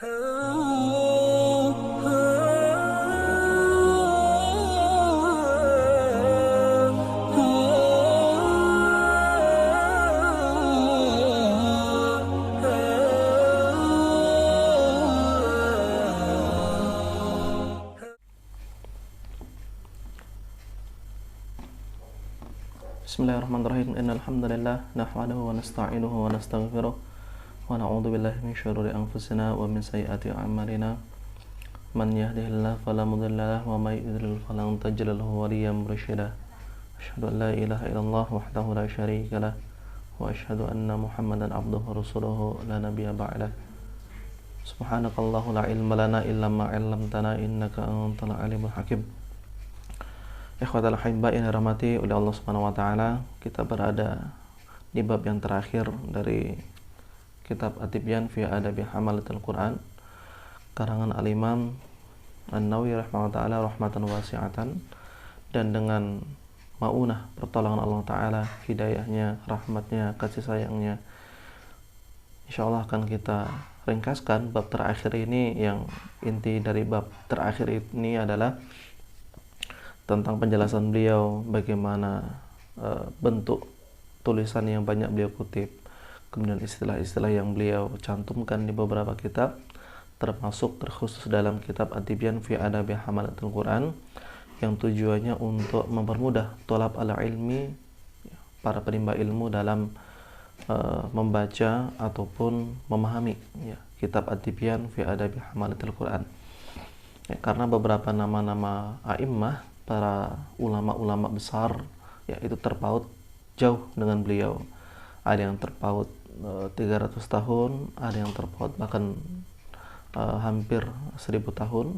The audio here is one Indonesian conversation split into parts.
Bismillahirrahmanirrahim. Innal hamdalillah nahmaduhu wa nasta'inuhu wa nastaghfiruh wa na'udzu billahi min syururi anfusina wa min sayyiati a'malina. Man yahdihillahu fala mudilla lahu wa may yudlil falan tajid lahu waliyyan mursyida. Asyhadu an la ilaha illallah wahdahu la syarika lah wa asyhadu anna Muhammadan abduhu wa rasuluhu la nabiyya ba'dah. Subhanakallahu la ilma lana illa ma 'allamtana innaka antal alimul hakim. Ikhwatal ahibba yang dirahmati oleh Allah Subhanahu wa taala, kita berada di bab yang terakhir dari kitab At-Tibyan fi Adabi Hamalatil Quran karangan Al-Imam An-Nawawi rahimahullah taala rahmatan wasi'atan, dan dengan maunah pertolongan Allah taala, hidayahnya, rahmatnya, kasih sayangnya, insyaallah akan kita ringkaskan bab terakhir ini. Yang inti dari bab terakhir ini adalah tentang penjelasan beliau bagaimana bentuk tulisan yang banyak beliau kutip, kemudian istilah-istilah yang beliau cantumkan di beberapa kitab, termasuk terkhusus dalam kitab At-Tibyan fi Adabi Hamalatil Quran, yang tujuannya untuk mempermudah thalab al-ilmi, para penimba ilmu dalam membaca ataupun memahami kitab At-Tibyan fi Adabi Hamalatil Quran. Karena beberapa nama-nama a'immah, para ulama-ulama besar, itu terpaut jauh dengan beliau. Ada yang terpaut 300 tahun, ada yang terpaut bahkan hampir 1000 tahun,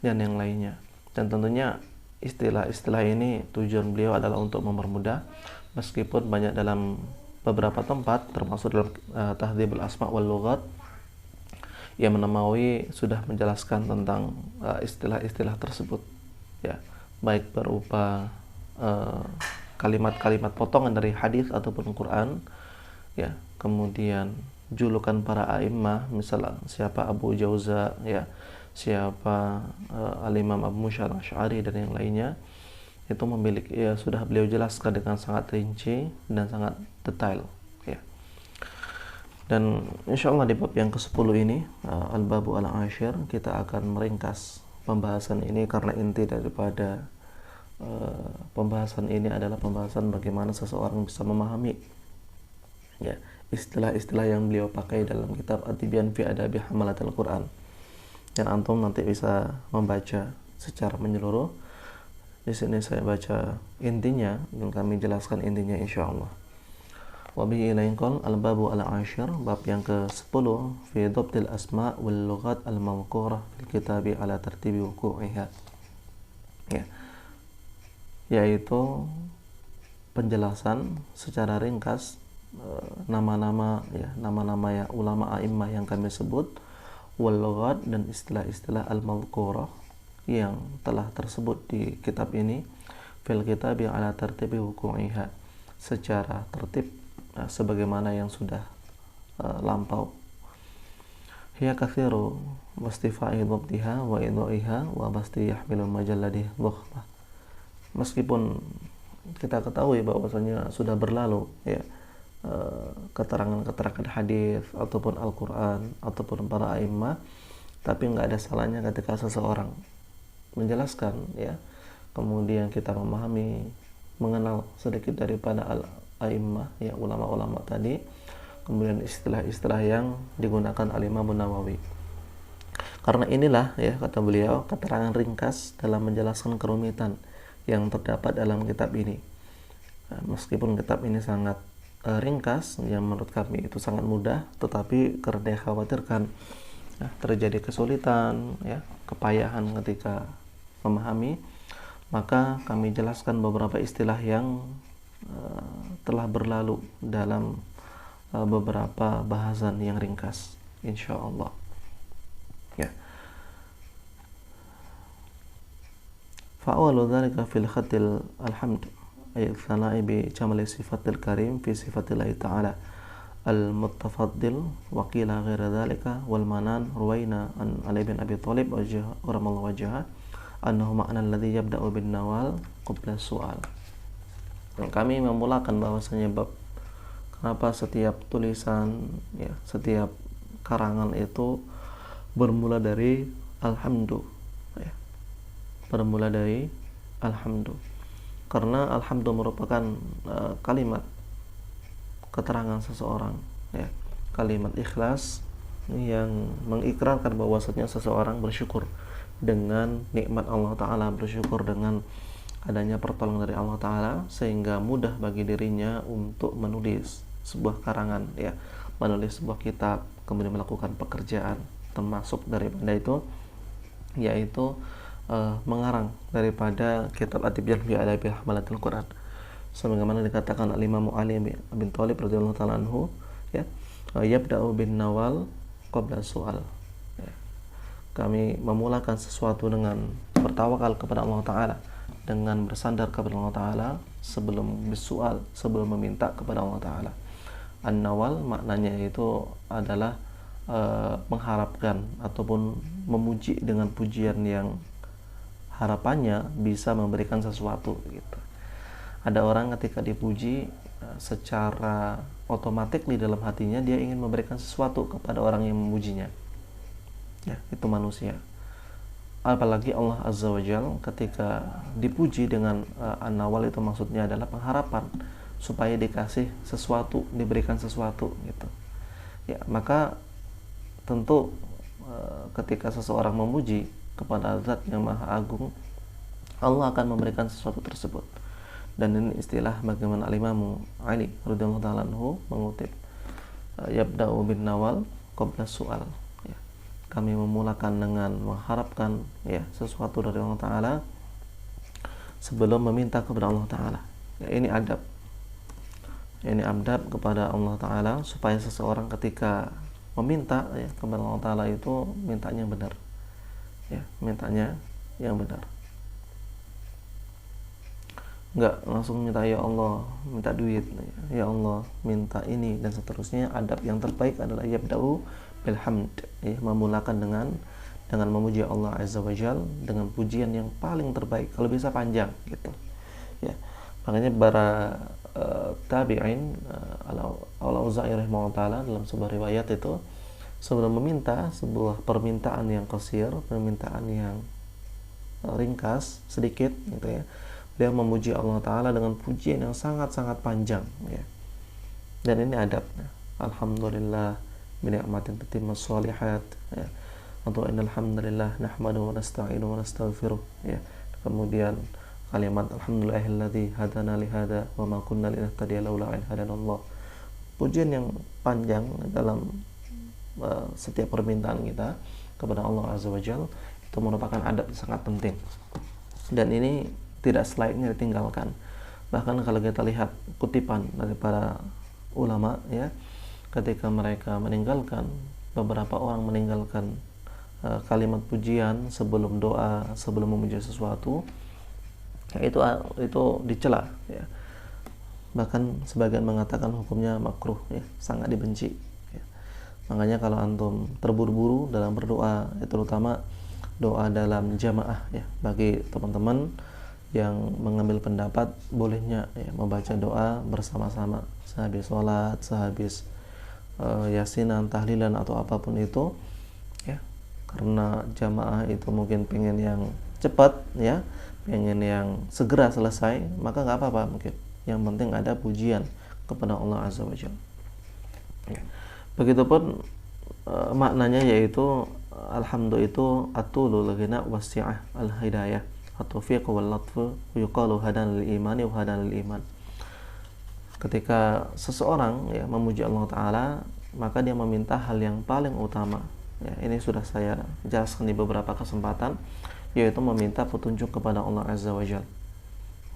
dan yang lainnya. Dan tentunya istilah-istilah ini tujuan beliau adalah untuk mempermudah, meskipun banyak dalam beberapa tempat, termasuk dalam Tahdhibul Asma' wal Lughat, yang Nawawi sudah menjelaskan tentang istilah-istilah tersebut, baik berupa kalimat-kalimat potongan dari hadis ataupun Quran, kemudian julukan para a'immah, misalnya siapa Abu Jauza, siapa Al-Imam Abu Musa al-Asy'ari dan yang lainnya, itu memiliki, sudah beliau jelaskan dengan sangat rinci dan sangat detail, Dan insyaallah di bab yang ke-10 ini, Al-Babu Al-Ashir, kita akan meringkas pembahasan ini, karena inti daripada pembahasan ini adalah pembahasan bagaimana seseorang bisa memahami istilah-istilah yang beliau pakai dalam kitab At-Tibyan fi Adabi Hamalatil Quran. Dan antum nanti bisa membaca secara menyeluruh. Di sini saya baca intinya dan kami jelaskan intinya insyaallah. Wa bihi ilainqal al-babu al-ashir, bab yang ke-10 fi dhabtil asma' wal lughat al-mawqurah fil kitabi ala tartibi wuqu'iha, yaitu penjelasan secara ringkas nama-nama ya ulama a'immah yang kami sebut, wal lughat, dan istilah-istilah al-mawqurah yang telah tersebut di kitab ini, fil kitabi ala tartibi wuqu'iha, secara tertib sebagaimana yang sudah lampau. Hiya kathiru wastifa'i dhabtiha wa idha'iha wa basti yahmilul majalladi dhukhmah. Meskipun kita ketahui bahwasanya sudah berlalu keterangan-keterangan hadis ataupun Al-Quran ataupun para a'immah, tapi nggak ada salahnya ketika seseorang menjelaskan, kemudian kita memahami, mengenal sedikit daripada a'immah, ulama-ulama tadi, kemudian istilah-istilah yang digunakan Al-Imam Nawawi. Karena inilah, kata beliau, keterangan ringkas dalam menjelaskan kerumitan yang terdapat dalam kitab ini. Meskipun kitab ini sangat ringkas, yang menurut kami itu sangat mudah, tetapi karena dikhawatirkan terjadi kesulitan, kepayahan ketika memahami, maka kami jelaskan beberapa istilah yang telah berlalu dalam beberapa bahasan yang ringkas insyaallah. Fa'awalu dzalika fil khatil alhamd ay tsana'i bi jamali sifatil karim fi sifatillahi ta'ala al-mutafaddil wa qila ghaira dzalika wal manan ruwaina an Ali bin Abi Thalib rahimallahu wajhah annahu ma'na alladhi yabda'u bin nawal qabla su'al. Kami memulakan bahwasanya bab kenapa setiap tulisan ya, setiap karangan itu bermula dari alhamdu ya. Bermula dari alhamdu. Karena alhamdu merupakan kalimat keterangan seseorang ya, kalimat ikhlas yang mengikrarkan bahwasanya seseorang bersyukur dengan nikmat Allah Ta'ala, bersyukur dengan adanya pertolongan dari Allah Ta'ala, sehingga mudah bagi dirinya untuk menulis sebuah karangan ya, menulis sebuah kitab, kemudian melakukan pekerjaan, termasuk daripada itu yaitu mengarang daripada kitab At-Tibyan fi Adabi Hamalatul Quran, sebagaimana dikatakan Al-Imam Ali bin Thalib radhiyallahu ta'ala anhu ya, yabda'u bin nawal qabla su'al ya. Kami memulakan sesuatu dengan bertawakal kepada Allah Ta'ala, dengan bersandar kepada Allah Ta'ala sebelum bersoal, sebelum meminta kepada Allah Ta'ala. An-nawal maknanya itu adalah mengharapkan ataupun memuji dengan pujian yang harapannya bisa memberikan sesuatu gitu. Ada orang ketika dipuji secara otomatis di dalam hatinya dia ingin memberikan sesuatu kepada orang yang memujinya ya, itu manusia. Apalagi Allah Azza wa Jalla ketika dipuji dengan an-nawal, itu maksudnya adalah pengharapan supaya dikasih sesuatu, diberikan sesuatu gitu ya. Maka tentu ketika seseorang memuji kepada Zat yang Maha Agung, Allah akan memberikan sesuatu tersebut. Dan ini istilah bagaimana Al-Imam Ali radhiyallahu ta'ala anhu mengutip yabda'u bin nawal qabla su'al ya. Kami memulakan dengan mengharapkan ya sesuatu dari Allah Ta'ala sebelum meminta kepada Allah Ta'ala ya. Ini adab, ini adab kepada Allah Ta'ala supaya seseorang ketika meminta ya kepada Allah Ta'ala itu mintanya benar ya, mintanya yang benar, enggak langsung minta ya Allah, minta duit ya Allah, minta ini dan seterusnya. Adab yang terbaik adalah yabda'u bil hamd ya, memulakan dengan memuji Allah Azza wa Jalla dengan pujian yang paling terbaik, kalau bisa panjang gitu ya. Makanya para tabi'in Al-Auza'i rahimahullah ta'ala dalam sebuah riwayat itu sebelum meminta sebuah permintaan yang qasir, permintaan yang ringkas sedikit gitu ya, dia memuji Allah Ta'ala dengan pujian yang sangat-sangat panjang ya. Dan ini adabnya. Alhamdulillah binikmatin tatimmus shalihat ya. Atau innal hamdalillah nahmaduhu wa nasta'inuhu wa nastaghfiruh ya. Kemudian kalimat alhamdulillahilladzi hadana li hada wa ma kunna linahtadiya laula an hadanallah. Pujian yang panjang dalam setiap permintaan kita kepada Allah Azza wa Jalla itu merupakan adab yang sangat penting. Dan ini tidak selainnya ditinggalkan. Bahkan kalau kita lihat kutipan dari para ulama ya, ketika mereka meninggalkan, beberapa orang meninggalkan kalimat pujian sebelum doa, sebelum memuji sesuatu ya, itu dicela ya. Bahkan sebagian mengatakan hukumnya makruh ya, sangat dibenci ya. Makanya kalau antum terburu-buru dalam berdoa, terutama doa dalam jamaah ya, bagi teman-teman yang mengambil pendapat bolehnya ya, membaca doa bersama-sama sehabis sholat, sehabis yasinan, tahlilan atau apapun itu ya, karena jamaah itu mungkin pengen yang cepat ya, pengen yang segera selesai, maka nggak apa-apa mungkin, yang penting ada pujian kepada Allah Azza wa Jalla ya. Begitupun maknanya yaitu alhamdu itu atulul ghina wasi'ah al-hidayah at-taufiq wal latfu yuqalu hadan lil imani wa hadan lil iman. Ketika seseorang ya memuji Allah Ta'ala, maka dia meminta hal yang paling utama ya. Ini sudah saya jelaskan di beberapa kesempatan, yaitu meminta petunjuk kepada Allah Azza wa Jalla.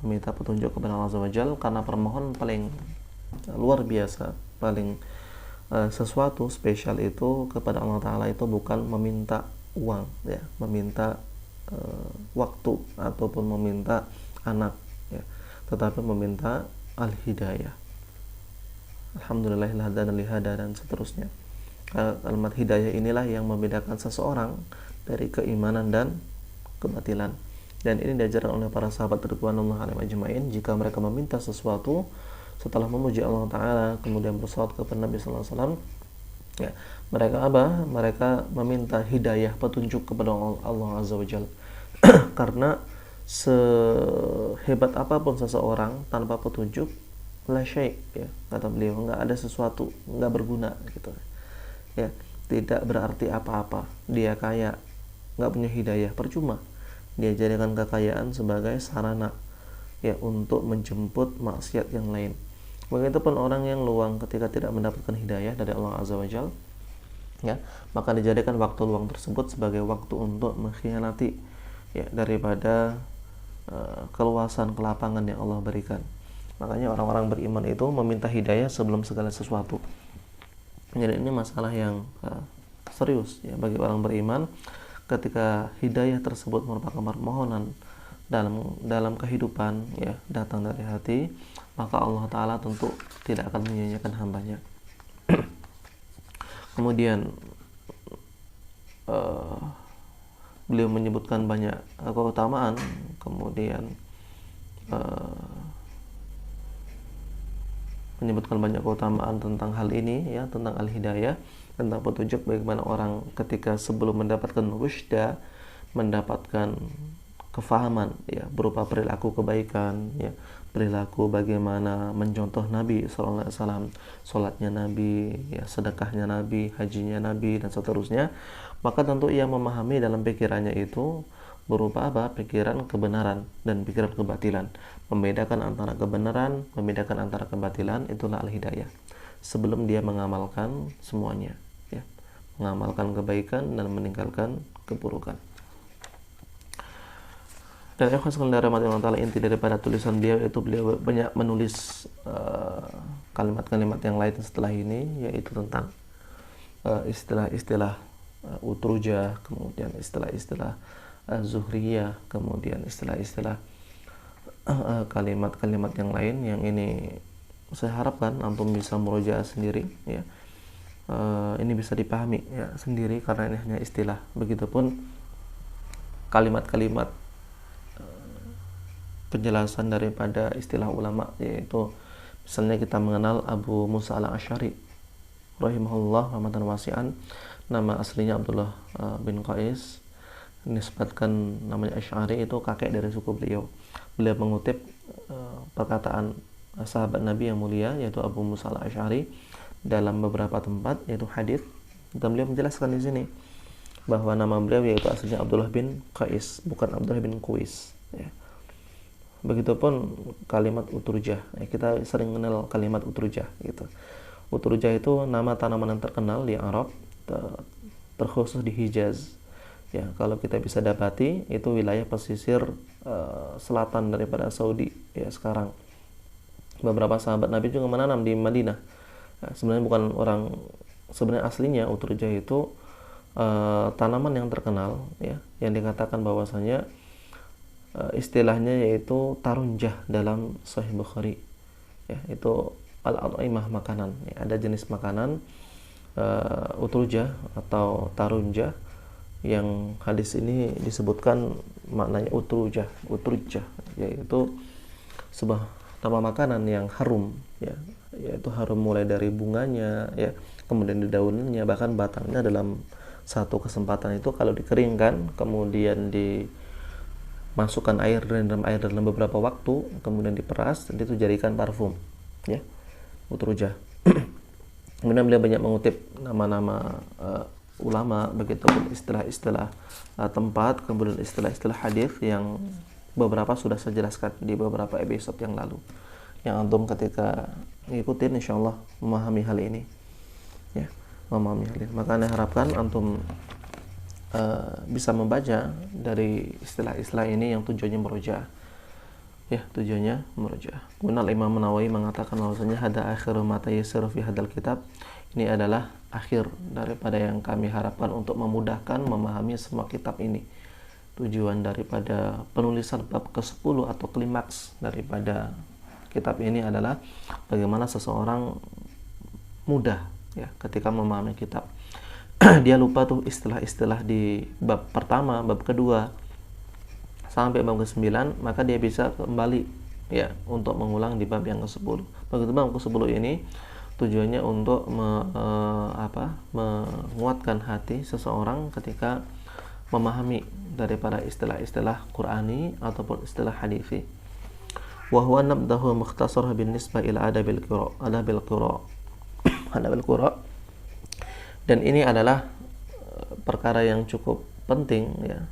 Meminta petunjuk kepada Allah Azza wa Jalla karena permohonan paling luar biasa, paling sesuatu spesial itu kepada Allah Ta'ala itu bukan meminta uang ya, meminta waktu ataupun meminta anak ya, tetapi meminta al-hidayah alhamdulillahil hadana li hada, dan seterusnya. Kalimat hidayah inilah yang membedakan seseorang dari keimanan dan kebatilan. Dan ini diajarkan oleh para sahabat ridwanullah alaihim ajmain. Jika mereka meminta sesuatu setelah memuji Allah Ta'ala, kemudian bersalawat kepada Nabi Sallallahu Alaihi Wasallam, ya, mereka apa? Mereka meminta hidayah, petunjuk kepada Allah Azza wa Jalla. Karena sehebat apapun seseorang tanpa petunjuk, la syai', ya, kata beliau, nggak ada sesuatu, nggak berguna gitu. Ya, tidak berarti apa-apa. Dia kaya, nggak punya hidayah, percuma. Dia jadikan kekayaan sebagai sarana, ya, untuk menjemput maksiat yang lain. Begitupun orang yang luang ketika tidak mendapatkan hidayah dari Allah Azza wa Jalla, ya, maka dijadikan waktu luang tersebut sebagai waktu untuk mengkhianati, ya, daripada keluasan kelapangan yang Allah berikan. Makanya orang-orang beriman itu meminta hidayah sebelum segala sesuatu. Jadi ini masalah yang serius, ya, bagi orang beriman. Ketika hidayah tersebut merupakan permohonan dalam kehidupan, ya, datang dari hati, maka Allah Ta'ala tentu tidak akan menyia-nyiakan hambanya. Kemudian beliau menyebutkan banyak keutamaan, kemudian menyebutkan banyak keutamaan tentang hal ini, ya, tentang al-hidayah, tentang petunjuk bagaimana orang ketika sebelum mendapatkan rusyda, mendapatkan kefahaman, ya, berupa perilaku kebaikan, ya, perilaku bagaimana mencontoh Nabi Sallallahu Alaihi Wasallam, sholatnya Nabi, ya, sedekahnya Nabi, hajinya Nabi, dan seterusnya, maka tentu ia memahami dalam pikirannya itu berupa apa? Pikiran kebenaran dan pikiran kebatilan. Membedakan antara kebenaran, membedakan antara kebatilan, itulah al-hidayah. Sebelum dia mengamalkan semuanya, ya, mengamalkan kebaikan dan meninggalkan keburukan. Dan ikhwan sekalian rahmati Allah Ta'ala, inti daripada tulisan beliau itu beliau banyak menulis kalimat-kalimat yang lain setelah ini, yaitu tentang istilah-istilah utrujah, kemudian istilah-istilah zuhriyah, kemudian istilah-istilah kalimat-kalimat yang lain yang ini saya harapkan antum bisa murojaah sendiri, ya. Ini bisa dipahami, ya, sendiri karena ini hanya istilah. Begitupun kalimat-kalimat penjelasan daripada istilah ulama, yaitu misalnya kita mengenal Abu Musa al-Asy'ari rahimahullah rahmatan wasi'an, nama aslinya Abdullah bin Qais, nisbatkan namanya Asy'ari, itu kakek dari suku beliau. Beliau mengutip perkataan sahabat Nabi yang mulia, yaitu Abu Musa al-Asy'ari, dalam beberapa tempat, yaitu hadis, dan beliau menjelaskan di sini bahwa nama beliau yaitu aslinya Abdullah bin Qais, bukan Abdullah bin Qais, ya. Begitupun kalimat utrujah, ya, kita sering kenal kalimat utrujah gitu. Utrujah itu nama tanaman yang terkenal di Arab, terkhusus di Hijaz, ya. Kalau kita bisa dapati, itu wilayah pesisir selatan daripada Saudi, ya, sekarang. Beberapa sahabat Nabi juga menanam di Madinah. Nah, sebenarnya bukan orang, sebenarnya aslinya utrujah itu tanaman yang terkenal, ya, yang dikatakan bahwasanya istilahnya yaitu tarunjah dalam Sahih Bukhari, ya, itu al-at'imah, makanan, ya. Ada jenis makanan utrujah atau tarunjah yang hadis ini disebutkan maknanya utrujah, yaitu sebuah nama makanan yang harum, ya, yaitu harum mulai dari bunganya, ya, kemudian di daunnya, bahkan batangnya. Dalam satu kesempatan itu kalau dikeringkan, kemudian dimasukkan air dalam beberapa waktu, kemudian diperas, dan itu jadikan parfum, ya, utrujah. Kemudian beliau banyak mengutip nama-nama ulama, begitu pun istilah-istilah tempat, kemudian istilah-istilah hadis yang beberapa sudah saya jelaskan di beberapa episode yang lalu, yang antum ketika ngikutin insyaallah memahami hal ini, ya, memahami hal ini. Maka saya harapkan antum bisa membaca dari istilah-istilah ini yang tujuannya murojaah, ya, tujuannya murojaah. Kemudian Imam Nawawi mengatakan bahwasanya hada akhiru ma tayassara fi hadal kitab, ini adalah akhir daripada yang kami harapkan untuk memudahkan memahami semua kitab ini. Tujuan daripada penulisan bab ke-10 atau klimaks daripada kitab ini adalah bagaimana seseorang mudah ya ketika memahami kitab. Dia lupa tuh istilah-istilah di bab pertama, bab kedua sampai bab ke-9, maka dia bisa kembali ya untuk mengulang di bab yang ke-10. Begitu bab ke-10 ini tujuannya untuk menguatkan hati seseorang ketika memahami daripada istilah-istilah Qur'ani ataupun istilah hadisi. Wa huwa nabdahu mukhtasar bin nisbah ila adabil qira. Dan ini adalah perkara yang cukup penting ya,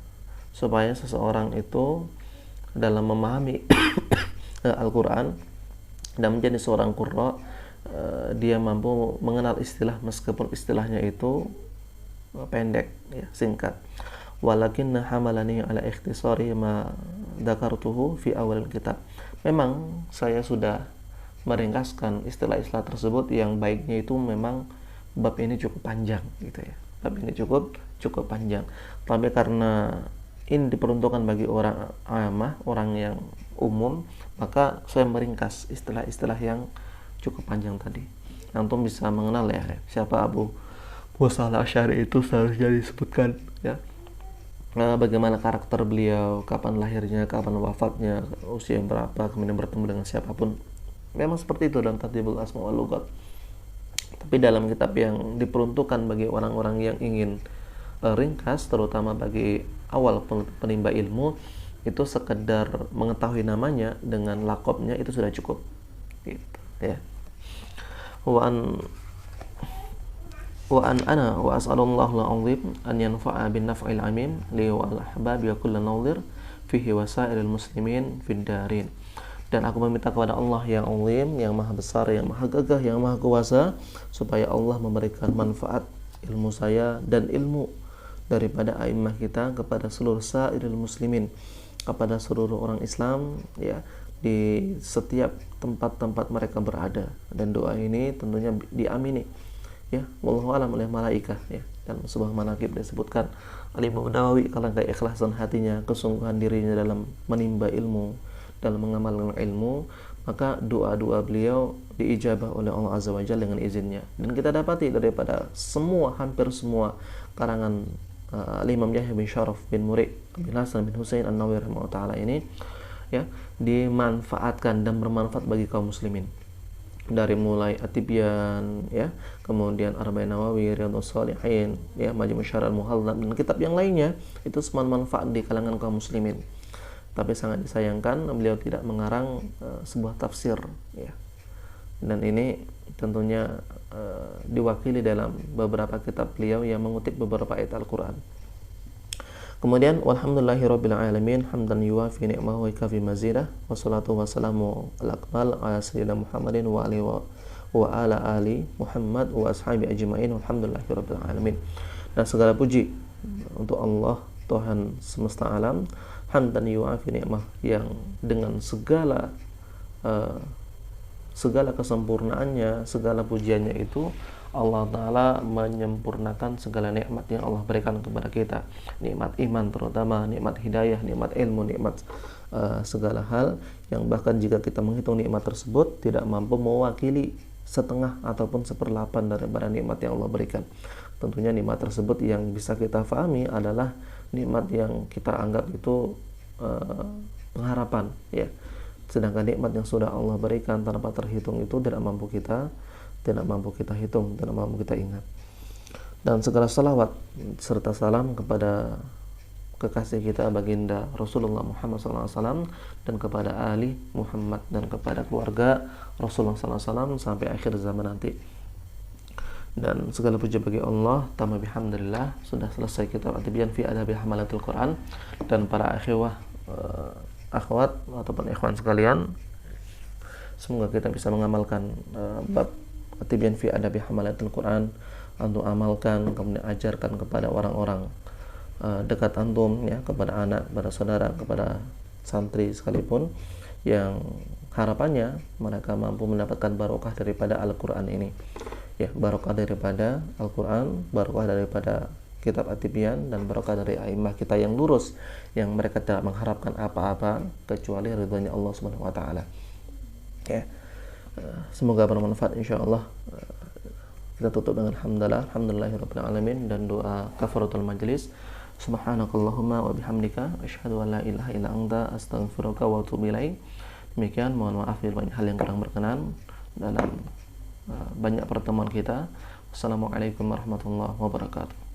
supaya seseorang itu dalam memahami Al-Quran dan menjadi seorang qurra, dia mampu mengenal istilah meskipun istilahnya itu pendek ya, singkat. Walakinna hamalani ala ikhtisari ma dzakartuhu fi awal kitab. Memang saya sudah meringkaskan istilah-istilah tersebut, yang baiknya itu memang bab ini cukup panjang gitu ya. Bab ini cukup panjang. Tapi karena ini diperuntukkan bagi orang amah, orang yang umum, maka saya meringkas istilah-istilah yang cukup panjang tadi. Antum bisa mengenal ya siapa Abu Musa al-Asy'ari itu seharusnya disebutkan ya. Bagaimana karakter beliau, kapan lahirnya, kapan wafatnya, usia berapa, kemudian bertemu dengan siapapun. Memang seperti itu dalam Tartibul Asma wal Lughat. Tapi dalam kitab yang diperuntukkan bagi orang-orang yang ingin ringkas, terutama bagi awal penimba ilmu, itu sekedar mengetahui namanya dengan lakopnya itu sudah cukup gitu ya. Wa as'alullahu al-'azim an yanfa'a bin naf'il 'amim li wal ahbab wa kullu nadhir fihi wasailil muslimin fid darin. Dan aku meminta kepada Allah yang azim, yang maha besar, yang maha gagah, yang maha kuasa, supaya Allah memberikan manfaat ilmu saya dan ilmu daripada a'immah kita kepada seluruh sairil muslimin, kepada seluruh orang Islam ya, di setiap tempat-tempat mereka berada. Dan doa ini tentunya diamini ya, wallahu alam, oleh malaikah ya. Dan sebuah manaqib disebutkan Al-Imam Nawawi, kalau keikhlasan hatinya, kesungguhan dirinya dalam menimba ilmu, dalam mengamalkan ilmu, maka doa-doa beliau diijabah oleh Allah Azza wa Jalla dengan izinnya. Dan kita dapati daripada hampir semua karangan Imam Yahya bin Syaraf bin Murid bin Hasan bin Husain An-Nawawi rahimahullah ta'ala ini ya, dimanfaatkan dan bermanfaat bagi kaum muslimin. Dari mulai At-Tibyan ya, kemudian Arba'in Nawawi, Riyadhus Shalihin ya, Majmu' Syarah Al-Muhallab, dan kitab yang lainnya, itu semua manfaat di kalangan kaum muslimin. Tapi sangat disayangkan beliau tidak mengarang sebuah tafsir ya. Dan ini tentunya diwakili dalam beberapa kitab beliau yang mengutip beberapa ayat Al-Quran. Kemudian walhamdulillahirabbil alamin hamdan yuwafi ni'mahu wa yukafi mazidah, wassalatu wassalamu ala akmal ala sayyidina Muhammadin wa alihi wa ala ali Muhammad wa ashabi ajma'in walhamdulillahirabbil alamin. Dan segala puji untuk Allah, Tuhan semesta alam, hamdan yuwafi ni'mah, yang dengan segala kesempurnaannya, segala pujiannya itu Allah Ta'ala menyempurnakan segala nikmat yang Allah berikan kepada kita. Nikmat iman terutama, nikmat hidayah, nikmat ilmu, nikmat segala hal yang bahkan jika kita menghitung nikmat tersebut tidak mampu mewakili setengah ataupun seperlapan daripada nikmat yang Allah berikan. Tentunya nikmat tersebut yang bisa kita fahami adalah nikmat yang kita anggap itu pengharapan ya. Sedangkan nikmat yang sudah Allah berikan tanpa terhitung itu tidak mampu kita hitung, tidak mampu kita ingat. Dan segala salawat serta salam kepada kekasih kita baginda Rasulullah Muhammad SAW, dan kepada ahli Muhammad, dan kepada keluarga Rasulullah SAW sampai akhir zaman nanti. Dan segala puji bagi Allah, tamma bihamdillah, sudah selesai kitab At-Tibyan fi Adabi Hamalatul Quran. Dan para akhwat ataupun ikhwan sekalian, semoga kita bisa mengamalkan bab At-Tibyan fi Adabi Hamalatul Quran. Antum amalkan, kemudian ajarkan kepada orang-orang dekat antum ya, kepada anak, kepada saudara, kepada santri sekalipun, yang harapannya mereka mampu mendapatkan barokah daripada Al-Quran ini ya, barokah daripada Al-Quran, barokah daripada kitab At-Tibyan, dan barokah dari a'immah kita yang lurus, yang mereka tidak mengharapkan apa-apa kecuali ridhonya Allah Subhanahu wa taala ya. Semoga bermanfaat insyaallah. Kita tutup dengan hamdalah, alhamdulillahirabbil alamin, dan doa kafaratul majlis. Subhanakallahumma wa bihamdika asyhadu an la ilaha illa anta astaghfiruka wa atubu ilaik. Demikian, mohon maaf bila banyak hal yang kurang berkenan dalam banyak pertemuan kita. Wassalamualaikum warahmatullahi wabarakatuh.